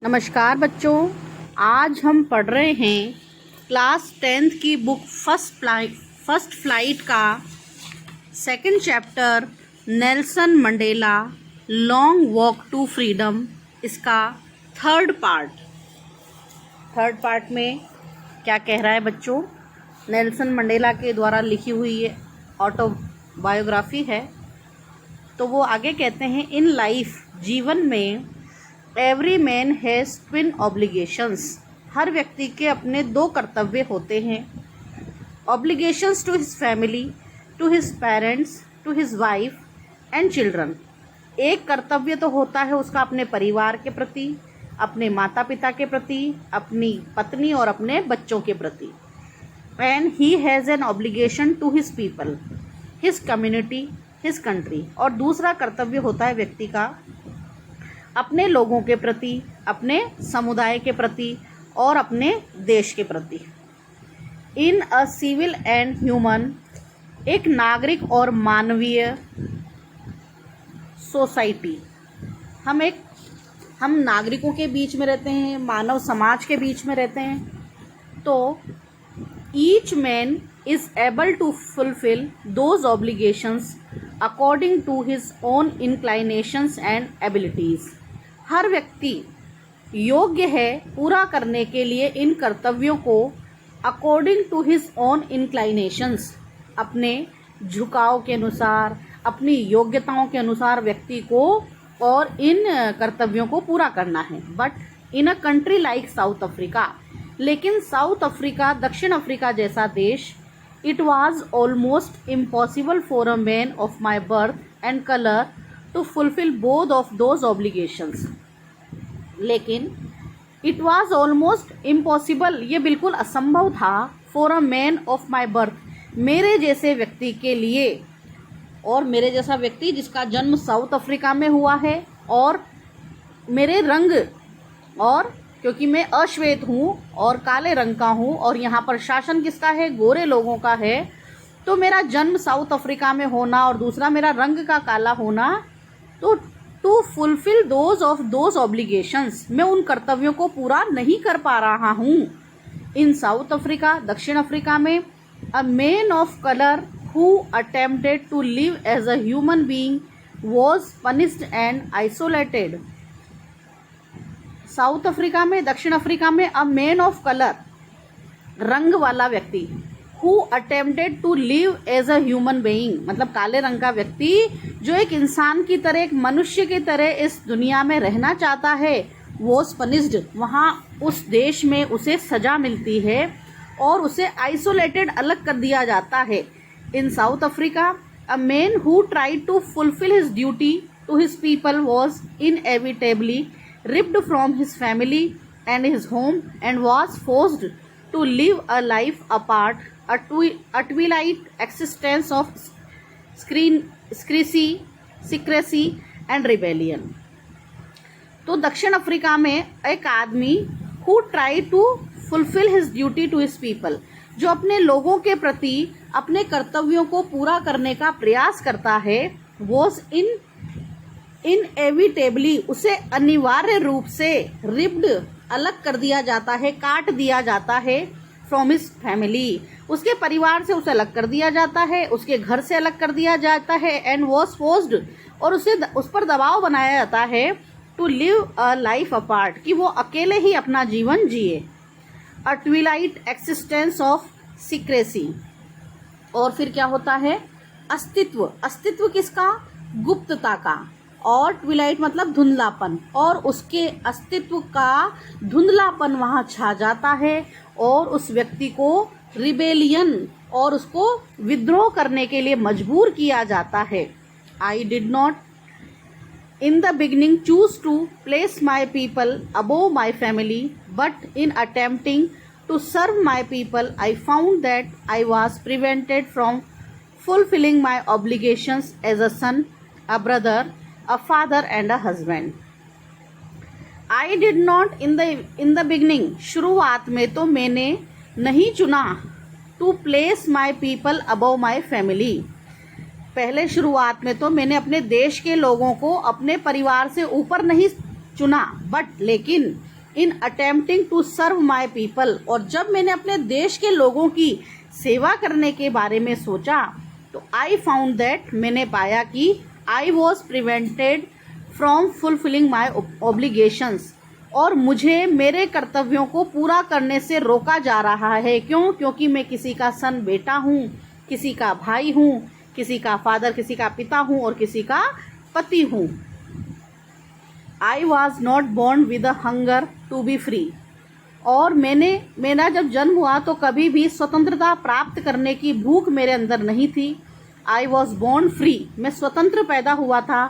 नमस्कार बच्चों, आज हम पढ़ रहे हैं क्लास 10th की बुक फर्स्ट फ्लाइट का second chapter Nelson Mandela long walk to freedom. इसका थर्ड पार्ट में क्या कह रहा है बच्चों? नेल्सन मंडेला के द्वारा लिखी हुई ये ऑटोबायोग्राफी है। तो वो आगे कहते हैं, इन लाइफ, जीवन में, every man has twin obligations, हर व्यक्ति के अपने दो कर्तव्य होते हैं। Obligations to his family, to his parents, to his wife and children. एक कर्तव्य तो होता है उसका अपने परिवार के प्रति, अपने माता पिता के प्रति, अपनी पत्नी और अपने बच्चों के प्रति। And he has an obligation to his people, his community, his country. और दूसरा कर्तव्य होता है व्यक्ति का अपने लोगों के प्रति, अपने समुदाय के प्रति और अपने देश के प्रति। इन अ सिविल एंड ह्यूमन, एक नागरिक और मानवीय सोसाइटी, हम नागरिकों के बीच में रहते हैं, मानव समाज के बीच में रहते हैं। तो each man is able to fulfil those obligations according to his own inclinations and abilities. हर व्यक्ति योग्य है पूरा करने के लिए इन कर्तव्यों को अकॉर्डिंग टू हिज ओन इंक्लाइनेशंस, अपने झुकाव के अनुसार, अपनी योग्यताओं के अनुसार व्यक्ति को और इन कर्तव्यों को पूरा करना है। But in a country like South Africa, लेकिन साउथ अफ्रीका, दक्षिण अफ्रीका जैसा देश, it was almost impossible for a man of my birth and colour to fulfil both of those obligations. लेकिन इट वॉज ऑलमोस्ट इम्पॉसिबल, ये बिल्कुल असंभव था, for a man of my birth, मेरे जैसे व्यक्ति के लिए, और मेरे जैसा व्यक्ति जिसका जन्म साउथ अफ्रीका में हुआ है, और मेरे रंग, और क्योंकि मैं अश्वेत हूँ और काले रंग का हूँ, और यहाँ पर शासन किसका है? गोरे लोगों का है। तो मेरा जन्म साउथ अफ्रीका में होना और दूसरा मेरा रंग का काला होना, तो टू फुलफिल दोज ऑब्लिगेशंस, मैं उन कर्तव्यों को पूरा नहीं कर पा रहा हूँ। इन साउथ अफ्रीका, दक्षिण अफ्रीका में, a man of colour who attempted to live as a human being was punished and isolated. South Africa में, दक्षिण अफ्रीका में, अ मैन ऑफ कलर, रंग वाला व्यक्ति, who attempted to live as a human being, मतलब काले रंग का व्यक्ति जो एक इंसान की तरह, एक मनुष्य की तरह इस दुनिया में रहना चाहता है, वॉज पनिश्ड, वहाँ उस देश में उसे सजा मिलती है और उसे आइसोलेटेड, अलग कर दिया जाता है। In South Africa, a man who tried to fulfil his duty to his people was inevitably ripped from his family and his home and was forced to live a life apart, a twilight existence of secrecy and rebellion। तो दक्षिण Africa में एक आदमी who tried to fulfill his duty to his people, जो अपने लोगों के प्रति अपने कर्तव्यों को पूरा करने का प्रयास करता है, was इनएविटेबली, उसे अनिवार्य रूप से रिप्ड, अलग कर दिया जाता है, काट दिया जाता है, फ्रॉम हिज फैमिली, उसके परिवार से उसे अलग कर दिया जाता है, उसके घर से अलग कर दिया जाता है, एंड वॉज फोर्स्ड, और उस पर दबाव बनाया जाता है, to live a life apart, कि वो अकेले ही अपना जीवन जिए, a twilight existence of secrecy. और फिर क्या होता है? अस्तित्व किसका? गुप्तता का, और ट्विलाइट मतलब धुंधलापन, और उसके अस्तित्व का धुंधलापन वहाँ छा जाता है, और उस व्यक्ति को रिबेलियन, और उसको विद्रोह करने के लिए मजबूर किया जाता है। I did not in the beginning choose to place my people above my family, but in attempting to serve my people I found that I was prevented from fulfilling my obligations as a son, a brother, a father and a husband. I did not in the beginning, शुरुआत में तो मैंने नहीं चुना, to place my people above my family, पहले शुरुआत में तो मैंने अपने देश के लोगों को अपने परिवार से ऊपर नहीं चुना, बट लेकिन in attempting to serve my people, और जब मैंने अपने देश के लोगों की सेवा करने के बारे में सोचा तो आई फाउंड दैट, मैंने पाया कि आई was prevented from fulfilling my obligations, और मुझे मेरे कर्तव्यों को पूरा करने से रोका जा रहा है। क्यों? क्योंकि मैं किसी का सन बेटा हूँ, किसी का भाई हूँ, किसी का फादर, किसी का पिता हूँ और किसी का पति हूँ। I was not born with a hunger to be free, और मेरा जब जन्म हुआ तो कभी भी स्वतंत्रता प्राप्त करने की भूख मेरे अंदर नहीं थी। आई वॉज बॉर्न फ्री, मैं स्वतंत्र पैदा हुआ था।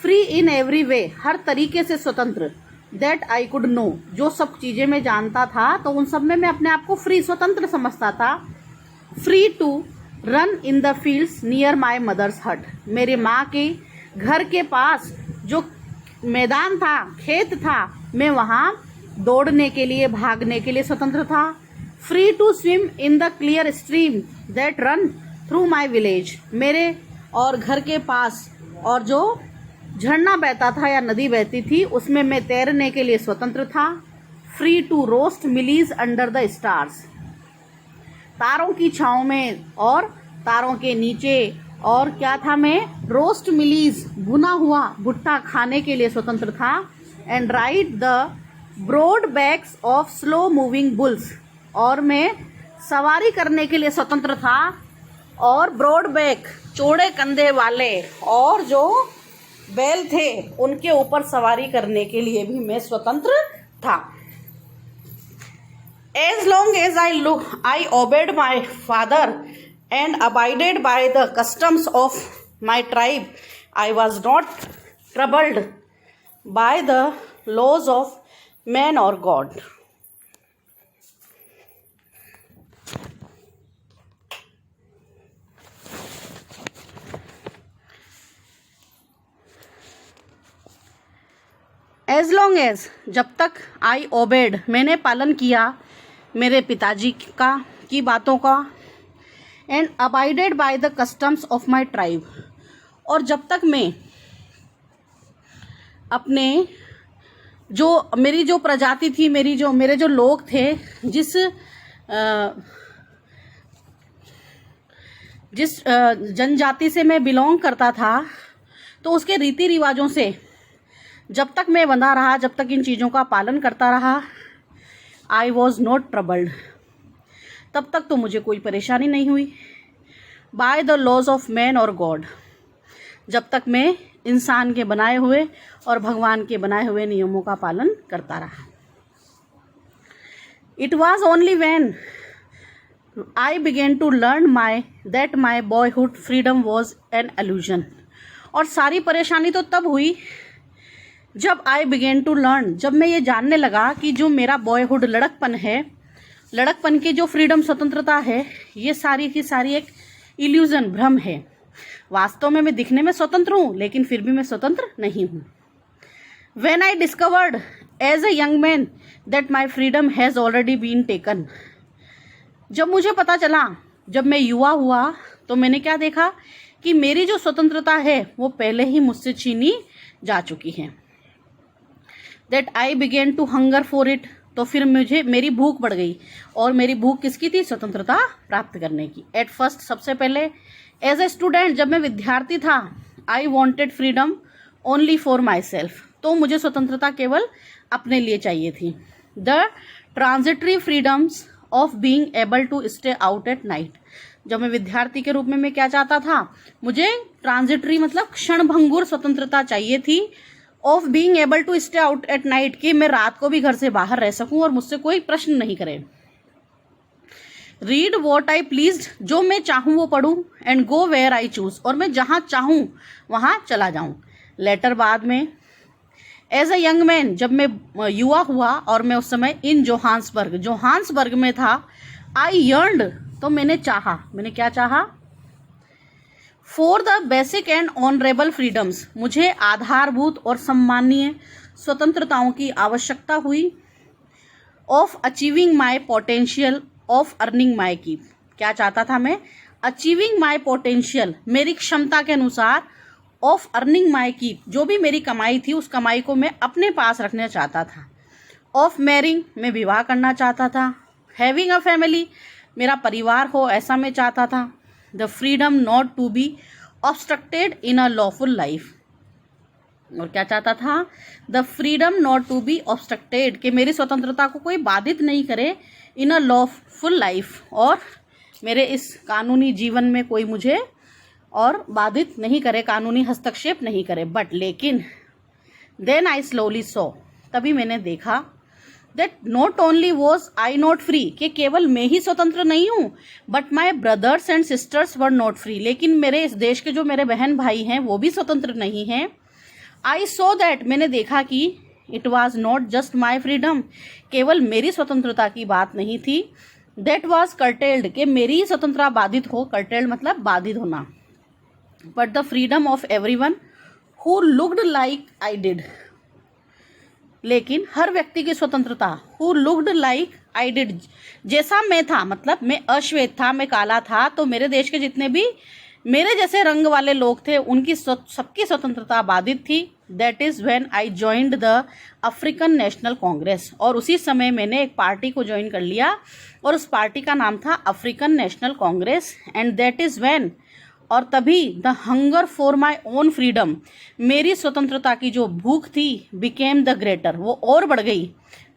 फ्री इन एवरी वे, हर तरीके से स्वतंत्र। दैट आई कुड नो, जो सब चीज़ें मैं जानता था तो उन सब में मैं अपने आप को फ्री, स्वतंत्र समझता था। Free to run in the fields near my mother's hut, मेरे माँ के घर के पास जो मैदान था, खेत था, मैं वहाँ दौड़ने के लिए, भागने के लिए स्वतंत्र था। Free to swim in the clear stream that run through my village, मेरे और घर के पास और जो झरना बहता था या नदी बहती थी उसमें मैं तैरने के लिए स्वतंत्र था। Free to roast mealies under the stars, तारों की छाँव में और तारों के नीचे, और क्या था मैं? रोस्ट मिलीज, भुना हुआ भुट्टा खाने के लिए स्वतंत्र था। And ride the broad backs of slow moving bulls, और मैं सवारी करने के लिए स्वतंत्र था। और ब्रॉड बैक, चौड़े कंधे वाले और जो बैल थे उनके ऊपर सवारी करने के लिए भी मैं स्वतंत्र था। As long as I obeyed my father and abided by the customs of my tribe, I was not troubled by the laws of man or God. As long as, जब तक I obeyed, मैंने पालन किया मेरे पिताजी की बातों का, and abided by the customs of my tribe, और जब तक मैं अपने मेरी जो प्रजाति थी, मेरे जो लोग थे, जिस जनजाति से मैं बिलोंग करता था, तो उसके रीति रिवाजों से जब तक मैं बंधा रहा, जब तक इन चीज़ों का पालन करता रहा, आई वॉज नॉट ट्रबल्ड, तब तक तो मुझे कोई परेशानी नहीं हुई। By the laws of man और गॉड, जब तक मैं इंसान के बनाए हुए और भगवान के बनाए हुए नियमों का पालन करता रहा। It was only when I began to learn that my boyhood freedom was an illusion, और सारी परेशानी तो तब हुई जब आई बिगेन टू लर्न, जब मैं ये जानने लगा कि जो मेरा बॉयहुड लड़कपन है, लड़कपन की जो फ्रीडम, स्वतंत्रता है, ये सारी की सारी एक इल्यूजन, भ्रम है। वास्तव में मैं दिखने में स्वतंत्र हूँ लेकिन फिर भी मैं स्वतंत्र नहीं हूँ। When I discovered as a young man that my freedom has already been taken, जब मुझे पता चला, जब मैं युवा हुआ, तो मैंने क्या देखा कि मेरी जो स्वतंत्रता है वो पहले ही मुझसे छीनी जा चुकी है। That I began to hunger for it, तो फिर मेरी भूख बढ़ गई, और मेरी भूख किसकी थी? स्वतंत्रता प्राप्त करने की। एट फर्स्ट, सबसे पहले एज ए स्टूडेंट, जब मैं विद्यार्थी था, I wanted freedom only for myself, तो मुझे स्वतंत्रता केवल अपने लिए चाहिए थी। The transitory freedoms of being able to stay out at night, जब मैं विद्यार्थी के रूप में मैं क्या चाहता था? मुझे ट्रांजिटरी मतलब क्षणभंगुर स्वतंत्रता चाहिए थी, of being able to stay out at night, कि मैं रात को भी घर से बाहर रह सकूं और मुझसे कोई प्रश्न नहीं करे। रीड वॉट आई प्लीज, जो मैं चाहूं वो पढ़ूं, and go where I choose, और मैं जहां चाहूं वहां चला जाऊं। लेटर, बाद में, एज ए यंग मैन, जब मैं युवा हुआ और मैं उस समय इन जोहान्सबर्ग में था, आई यर्न्ड, तो मैंने चाहा, मैंने क्या चाहा? For the basic and honourable freedoms, मुझे आधारभूत और सम्मानीय स्वतंत्रताओं की आवश्यकता हुई। Of achieving my potential of earning my keep, क्या चाहता था मैं? अचीविंग माई पोटेंशियल, मेरी क्षमता के अनुसार, ऑफ अर्निंग माई कीप, जो भी मेरी कमाई थी उस कमाई को मैं अपने पास रखना चाहता था। ऑफ मैरिंग, मैं विवाह करना चाहता था। हैविंग अ फैमिली, मेरा परिवार हो ऐसा मैं चाहता था। The freedom not to be obstructed in a lawful life, और क्या चाहता था, the freedom not to be obstructed, कि मेरी स्वतंत्रता को कोई बाधित नहीं करे इन अ लॉफुल लाइफ, और मेरे इस कानूनी जीवन में कोई मुझे और बाधित नहीं करे, कानूनी हस्तक्षेप नहीं करे। बट लेकिन देन आई स्लोली सॉ, तभी मैंने देखा that not only was I not free, कि केवल मैं ही स्वतंत्र नहीं हूँ, but my brothers and sisters were not free, लेकिन मेरे इस देश के जो मेरे बहन भाई हैं वो भी स्वतंत्र नहीं हैं। आई सो दैट, मैंने देखा कि it was not just my freedom, केवल मेरी स्वतंत्रता की बात नहीं थी, दैट वॉज कर्टेल्ड, कि मेरी स्वतंत्रता बाधित हो, कर्टेल्ड मतलब बाधित होना, but the freedom of every one who looked like I did, लेकिन हर व्यक्ति की स्वतंत्रता, who looked like I did, जैसा मैं था, मतलब मैं अश्वेत था, मैं काला था, तो मेरे देश के जितने भी मेरे जैसे रंग वाले लोग थे उनकी सबकी स्वतंत्रता बाधित थी। That is when I joined the African national Congress, और उसी समय मैंने एक पार्टी को ज्वाइन कर लिया और उस पार्टी का नाम था African national Congress. And that is when, और तभी the hunger for my own freedom, मेरी स्वतंत्रता की जो भूख थी, बिकेम द ग्रेटर, वो और बढ़ गई।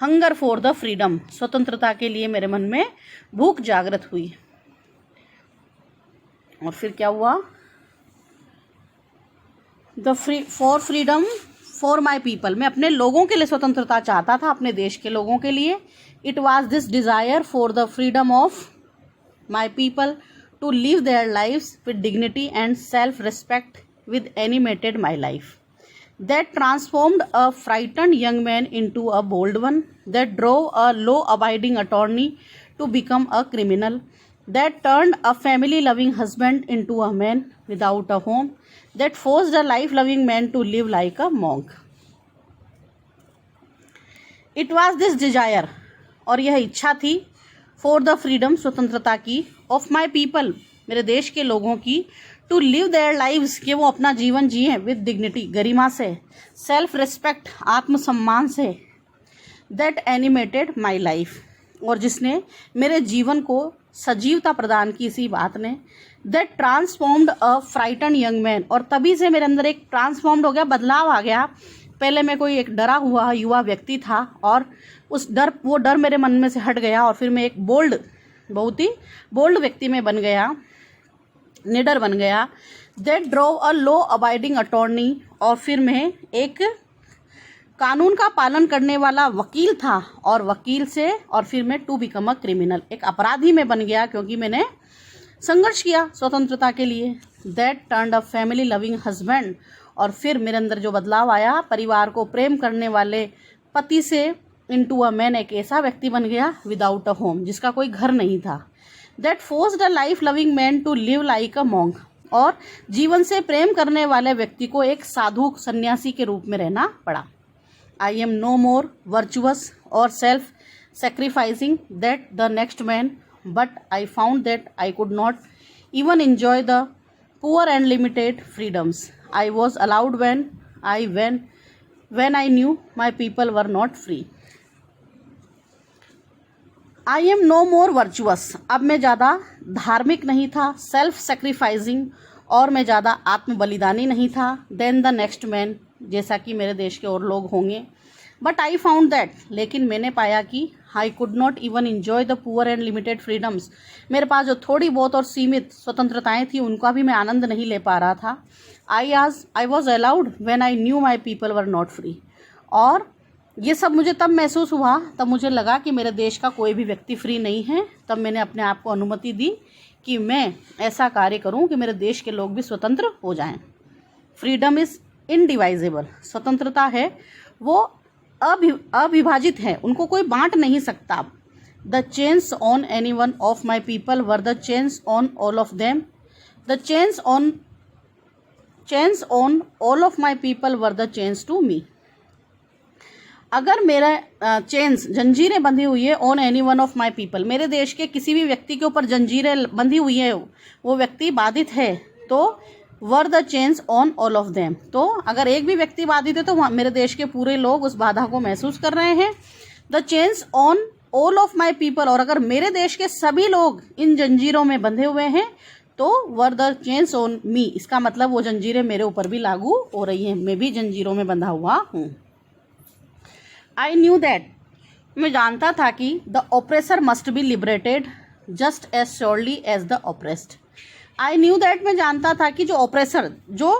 हंगर फॉर द फ्रीडम, स्वतंत्रता के लिए मेरे मन में भूख जागृत हुई। और फिर क्या हुआ, for freedom for my people, मैं अपने लोगों के लिए स्वतंत्रता चाहता था, अपने देश के लोगों के लिए। It was this desire for the freedom of my people to live their lives with dignity and self-respect with animated my life, that transformed a frightened young man into a bold one, that drove a law-abiding attorney to become a criminal, that turned a family-loving husband into a man without a home, that forced a life-loving man to live like a monk. It was this desire, और यह इच्छा थी, for the freedom, स्वतंत्रता की, of my people, मेरे देश के लोगों की, टू लिव देयर लाइव्स, कि वो अपना जीवन जिए, विद डिग्निटी, गरिमा से, सेल्फ रिस्पेक्ट, आत्मसम्मान से, दैट एनिमेटेड माई लाइफ, और जिसने मेरे जीवन को सजीवता प्रदान की इसी बात ने, that transformed a frighten young man, और तभी से मेरे अंदर एक ट्रांसफॉर्म्ड हो गया, बदलाव आ गया। पहले मैं कोई एक डरा हुआ युवा व्यक्ति था और वो डर मेरे मन में से हट गया, और फिर मैं एक बहुत ही बोल्ड व्यक्ति में बन गया, निडर बन गया। That drove a law abiding attorney, और फिर मैं एक कानून का पालन करने वाला वकील था, और वकील से और फिर मैं टू बिकम अ क्रिमिनल, एक अपराधी में बन गया, क्योंकि मैंने संघर्ष किया स्वतंत्रता के लिए। That turned a family loving husband, और फिर मेरे अंदर जो बदलाव आया, परिवार को प्रेम करने वाले पति से इनटू अ मैन, एक ऐसा व्यक्ति बन गया विदाउट अ होम, जिसका कोई घर नहीं था। That forced a life loving man to live like a monk, और जीवन से प्रेम करने वाले व्यक्ति को एक साधु सन्यासी के रूप में रहना पड़ा। I am no more virtuous और self sacrificing that the next man, but I found that I could not even enjoy the poor and limited freedoms I was allowed when I knew my people were not free. I am no more virtuous, अब मैं ज़्यादा धार्मिक नहीं था, self sacrificing, और मैं ज़्यादा आत्म बलिदानी नहीं था, देन द नेक्स्ट मैन, जैसा कि मेरे देश के और लोग होंगे। बट आई फाउंड दैट, लेकिन मैंने पाया कि आई could not even enjoy the poor and limited freedoms, मेरे पास जो थोड़ी बहुत और सीमित स्वतंत्रताएं थी उनका भी मैं आनंद नहीं ले पा रहा था। I was allowed when I knew my people were not free, और ये सब मुझे तब महसूस हुआ, तब मुझे लगा कि मेरे देश का कोई भी व्यक्ति फ्री नहीं है। तब मैंने अपने आप को अनुमति दी कि मैं ऐसा कार्य करूं कि मेरे देश के लोग भी स्वतंत्र हो जाएं। फ्रीडम इज़ इनडिवाइजेबल, स्वतंत्रता है वो अविभाजित है, उनको कोई बांट नहीं सकता। The chains on any one of my people were the chains on all of them, the chains on all of my people were the chains to me. अगर मेरा चेन्स, जंजीरें बंधी हुई है, on any one of my people, मेरे देश के किसी भी व्यक्ति के ऊपर जंजीरें बंधी हुई है, वो व्यक्ति बाधित है, तो were the change on all of them. तो अगर एक भी व्यक्ति बाधित है तो मेरे देश के पूरे लोग उस बाधा को महसूस कर रहे हैं। The change on all of my people, और अगर मेरे देश के सभी लोग इन जंजीरों में बंधे हुए हैं तो were the change on me, इसका मतलब वो जंजीरें मेरे ऊपर भी लागू हो रही हैं, मैं भी जंजीरों में बंधा हुआ हूँ। आई न्यू दैट, मैं जानता था कि the oppressor must be liberated just as surely as the oppressed. I knew that, मैं जानता था कि जो ऑप्रेसर, जो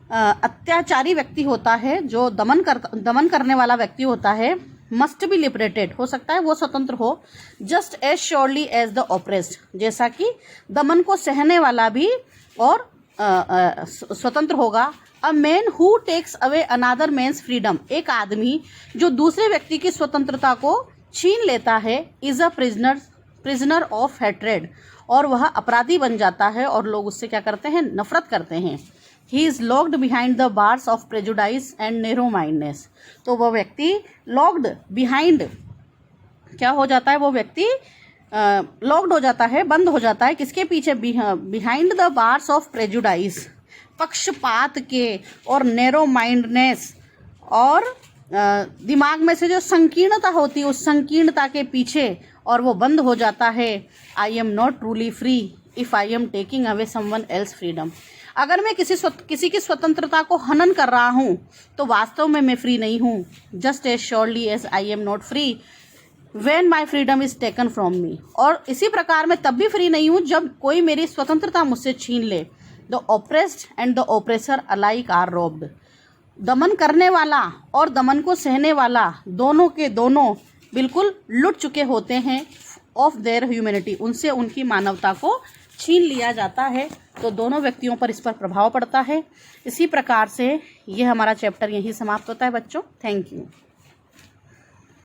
अत्याचारी व्यक्ति होता है, जो दमन करने वाला व्यक्ति होता है, मस्ट बी लिबरेटेड, हो सकता है वो स्वतंत्र हो, just as surely as the oppressed, जैसा कि दमन को सहने वाला भी और स्वतंत्र होगा। A man who takes away another man's freedom, एक आदमी जो दूसरे व्यक्ति की स्वतंत्रता को छीन लेता है, is a prisoner of hatred, और वह अपराधी बन जाता है और लोग उससे क्या करते हैं, नफरत करते हैं। He is locked behind the bars of prejudice and narrow mindness, तो वह व्यक्ति लॉक्ड बिहाइंड क्या हो जाता है, वो व्यक्ति लॉक्ड हो जाता है, बंद हो जाता है, किसके पीछे, behind the bars of prejudice, पक्षपात के, और नैरो माइंडनेस, और दिमाग में से जो संकीर्णता होती है उस संकीर्णता के पीछे, और वो बंद हो जाता है। आई am not truly free if I am taking away someone else freedom, अगर मैं किसी की स्वतंत्रता को हनन कर रहा हूँ तो वास्तव में मैं फ्री नहीं हूँ। Just as surely as I am not free when my freedom is taken from me, और इसी प्रकार मैं तब भी फ्री नहीं हूँ जब कोई मेरी स्वतंत्रता मुझसे छीन ले। The oppressed and the oppressor alike are robbed, दमन करने वाला और दमन को सहने वाला दोनों के दोनों बिल्कुल लुट चुके होते हैं ऑफ देयर ह्यूमैनिटी, उनसे उनकी मानवता को छीन लिया जाता है। तो दोनों व्यक्तियों पर इस पर प्रभाव पड़ता है। इसी प्रकार से ये हमारा चैप्टर यहीं समाप्त होता है बच्चों। Thank you.